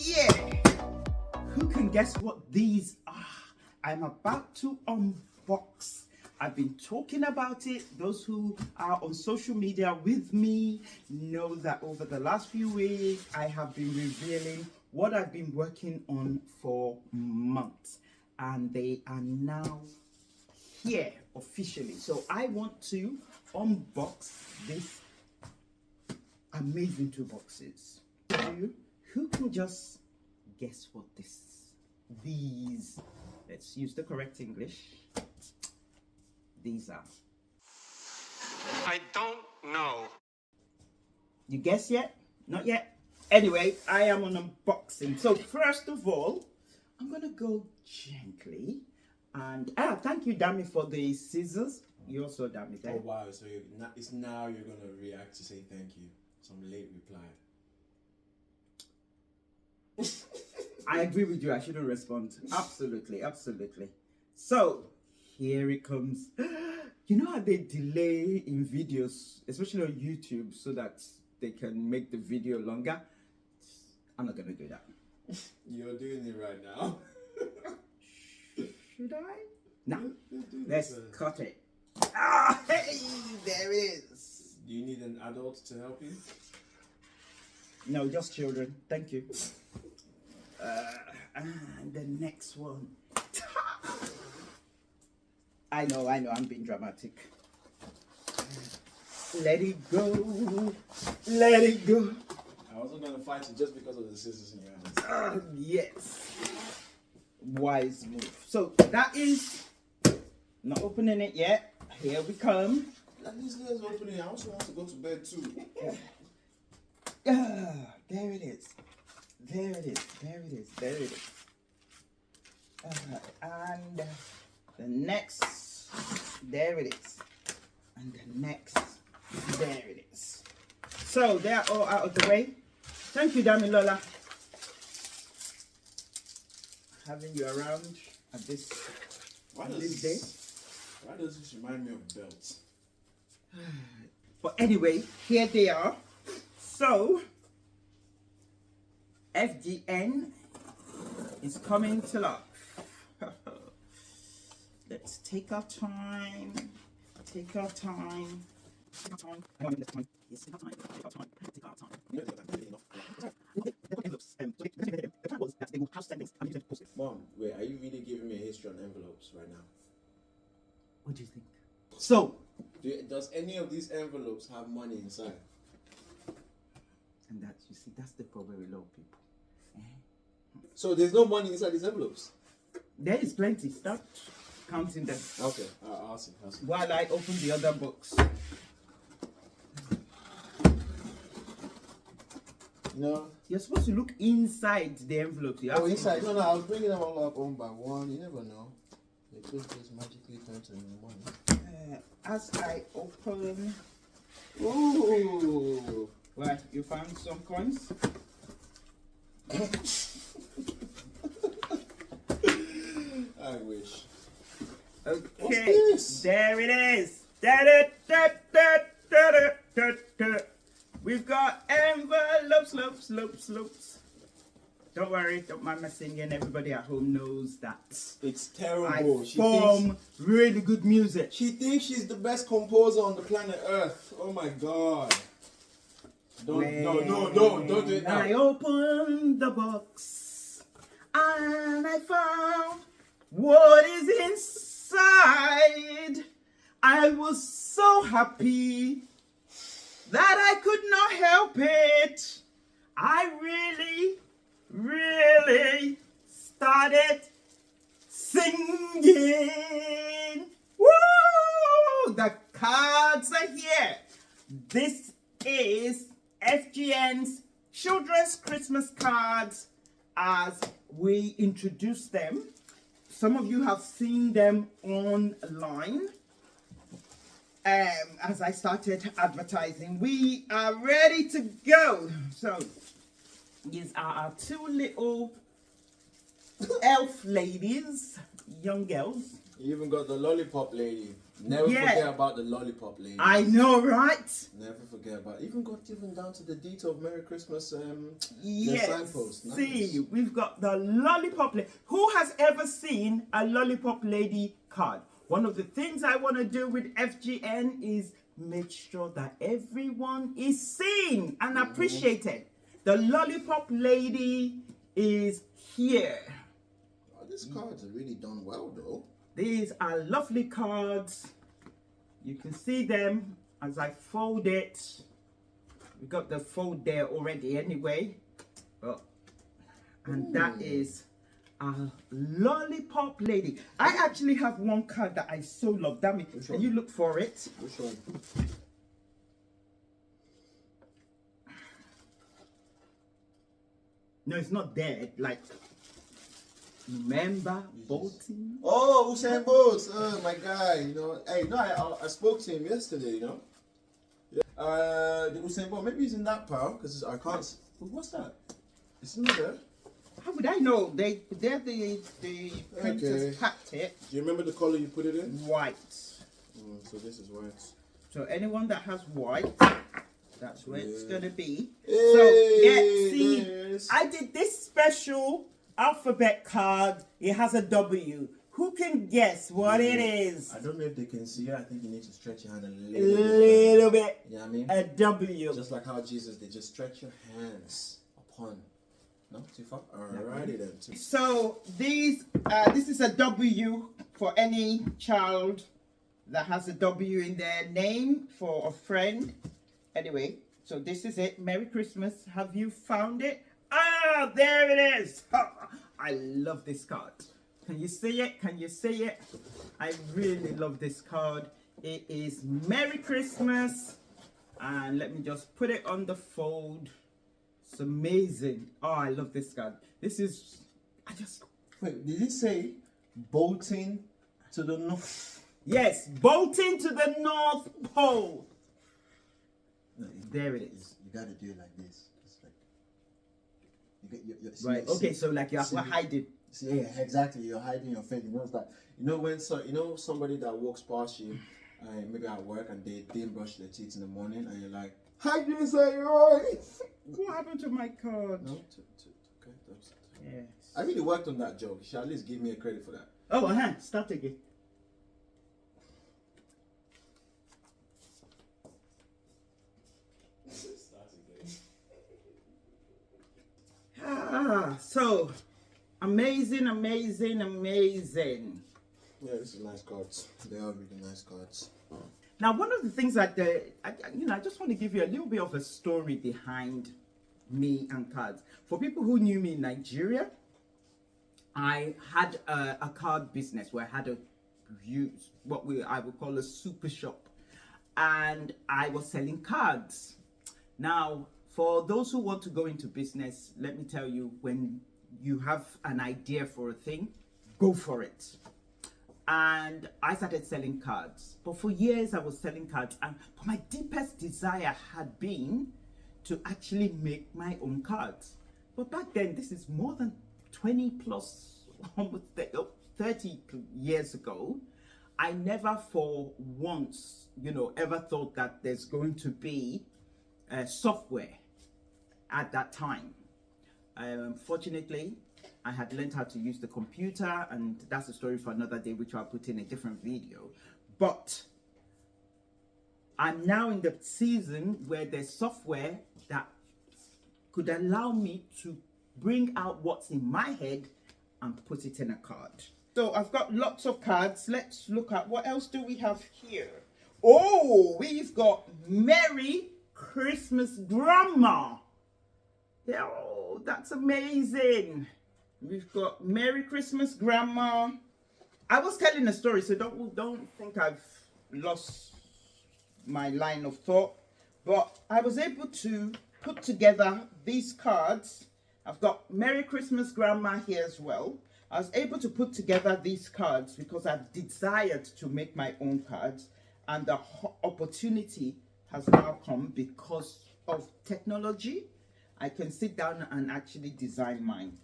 yeah. Who can guess what these are? I'm about to unbox. I've been talking about it. Those who are on social media with me know that over the last few weeks, I have been revealing what I've been working on for months. And they are now here officially. So I want to unbox this amazing two boxes. Who can just guess what these, let's use the correct English, these are? I don't know. You guess yet? Not yet? Anyway, I am on unboxing. So first of all, I'm gonna go gently and thank you, Dami, for the scissors. You also, Dami, there. Oh wow! So it's now you're gonna react to say thank you. Some late reply. I agree with you. I shouldn't respond. Absolutely, absolutely. So here it comes. You know how they delay in videos, especially on YouTube, so that they can make the video longer? I'm not gonna do that. You're doing it right now. Should I? No. Let's Let's cut it. Ah, hey, there it is. Do you need an adult to help you? No, just children. Thank you. And the next one. I know, I'm being dramatic. Let it go. Let it go. I wasn't gonna fight you just because of the scissors in your hands. Yes. Wise move. So that is not opening it yet. Here we come. At least let's open it. I also want to go to bed too. There it is. There it is. There it is. There it is. And the next, there it is. And the next, there it is. So they're all out of the way. Thank you, Dami Lola. Having you around at this day. Why does this remind me of belts? But anyway, here they are. So FGN is coming to life. Let's take our time. Take our time. Take our time. I don't need this time. Yes, take our time. Take our time. Take our time. You know, the plan was that they would have sendings and you post it. Mom, wait, are you really giving me a history on envelopes right now? What do you think? So, Does any of these envelopes have money inside? and that, you see, that's the problem with a lot of people. So there's no money inside these envelopes? There is plenty. Start counting them. Okay, I'll see. While I open the other box. No. You're supposed to look inside the envelope. You have to- Inside. No, I was bringing them all up one by one. You never know. They could just magically turn to money. As I open, Ooh. well, you found some coins. I wish. Okay, What's this? there it is. Da-da-da-da-da-da-da-da. We've got envelopes, slopes. Don't worry, don't mind my singing. Everybody at home knows that It's terrible. I form really good music. She thinks she's the best composer on the planet Earth. Oh my god. Don't do it now. I opened the box and I found what is inside. I was so happy that I could not help it. I really started singing. Woo! The cards are here. This is FGN's children's Christmas cards as we introduce them. Some of you have seen them online. As I started advertising, we are ready to go. So these are our two little elf ladies, young girls. You even got the lollipop lady. Never Yeah. forget about the lollipop lady. I know, right? Never forget about. Even down to the detail of Merry Christmas. The Yes. signpost. Nice. See, we've got the lollipop lady. Who has ever seen a lollipop lady card? One of the things I want to do with FGN is make sure that everyone is seen and appreciated. The lollipop lady is here. Oh, these cards are really done well, though. These are lovely cards. You can see them as I fold it. We got the fold there already anyway. And that is a lollipop lady. I actually have one card that I so love. Dami, can you look for it? Which one? No, it's not there. Like, remember Bolton? Oh, Usain Bolt. Oh, my guy. You know, hey, no, I spoke to him yesterday, you know. Yeah. The Usain Bolt, maybe he's in that pile, because I can't. What's that? It's not there. How would I know? They're the printers packed it. Do you remember the color you put it in? White. So this is white. So anyone that has white, that's where it's gonna be. Hey, So yeah, see, there's- I did this special alphabet card. It has a W. Who can guess what it is? I don't know if they can see it. I think you need to stretch your hand a A little bit. little bit. You know what I mean? A W. Just like how Jesus, they just stretch your hands upon. No, too far? Alrighty then. So this is a W for any child that has a W in their name for a friend. Anyway, so this is it. Merry Christmas. Have you found it? Ah, there it is. I love this card. Can you see it? Can you see it? I really love this card. It is Merry Christmas. And let me just put it on the fold. It's amazing. Oh, I love this card. This is, Wait, did he say bolting to the north? yes, bolting to the North Pole. No, There it is. You gotta do it like this. It's like you get your Right. Okay. So like you're see- hiding. See, yeah, exactly. You're hiding your face. You know, it's like when somebody that walks past you, maybe at work, and they didn't brush their teeth in the morning, and you're like, "Hi, you say you're right." What happened to my card? No, okay, that's. Yes. I really worked on that joke. You should at least give me a credit for that. Oh, start again. So amazing. Yeah, this is nice cards. They are really nice cards. Now, one of the things that I just want to give you a little bit of a story behind me and cards. For people who knew me in Nigeria, I had a card business where I had I would call a super shop, and I was selling cards. Now, for those who want to go into business, let me tell you, when you have an idea for a thing, go for it. And I started selling cards. But for years I was selling cards, but my deepest desire had been to actually make my own cards. But back then, this is more than 20 plus, almost 30 years ago, I never for once, ever thought that there's going to be software at that time. Fortunately, I had learned how to use the computer, and that's a story for another day, which I'll put in a different video. But I'm now in the season where there's software that could allow me to bring out what's in my head and put it in a card. So I've got lots of cards. Let's look at what else do we have here. Oh, we've got Merry Christmas Grandma. Yeah, oh, that's amazing. We've got Merry Christmas Grandma. I was telling a story, so don't think I've lost my line of thought. But I was able to put together these cards. I've got Merry Christmas Grandma here as well. I was able to put together these cards because I've desired to make my own cards, and the opportunity has now come because of technology. I can sit down and actually design mine.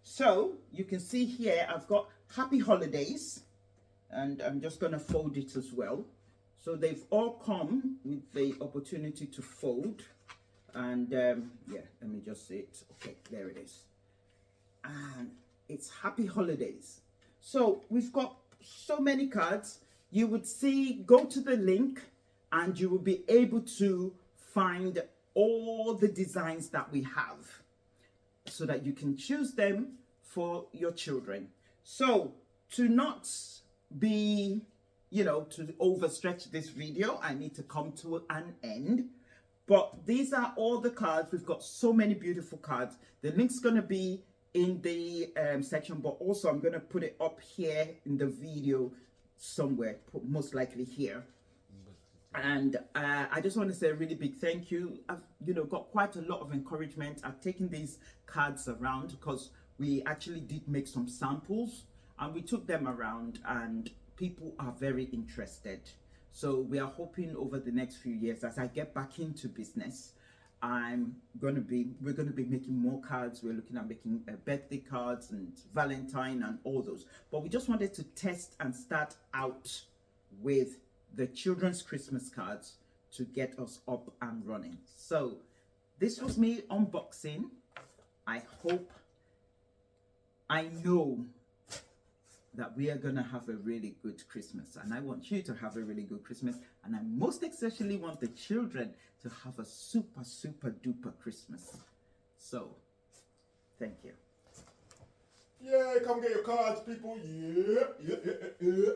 So you can see here I've got Happy Holidays, and I'm just going to fold it as well. So they've all come with the opportunity to fold. And yeah, let me just say it. Okay, there it is. And it's Happy Holidays. So we've got so many cards. You would see, go to the link and you will be able to find all the designs that we have so that you can choose them for your children. So to not be, to overstretch this video, I need to come to an end. But these are all the cards. We've got so many beautiful cards. The link's going to be in the section, but also I'm going to put it up here in the video somewhere, most likely here. And I just want to say a really big thank you. I've got quite a lot of encouragement. I've taken these cards around because we actually did make some samples and we took them around and people are very interested. So we are hoping over the next few years, as I get back into business, we're going to be making more cards. We're looking at making birthday cards and Valentine and all those. But we just wanted to test and start out with the children's Christmas cards to get us up and running. So this was me unboxing. I know that we are going to have a really good Christmas, and I want you to have a really good Christmas, and I most especially want the children to have a super duper Christmas. So thank you. Yeah, come get your cards, people. Yeah.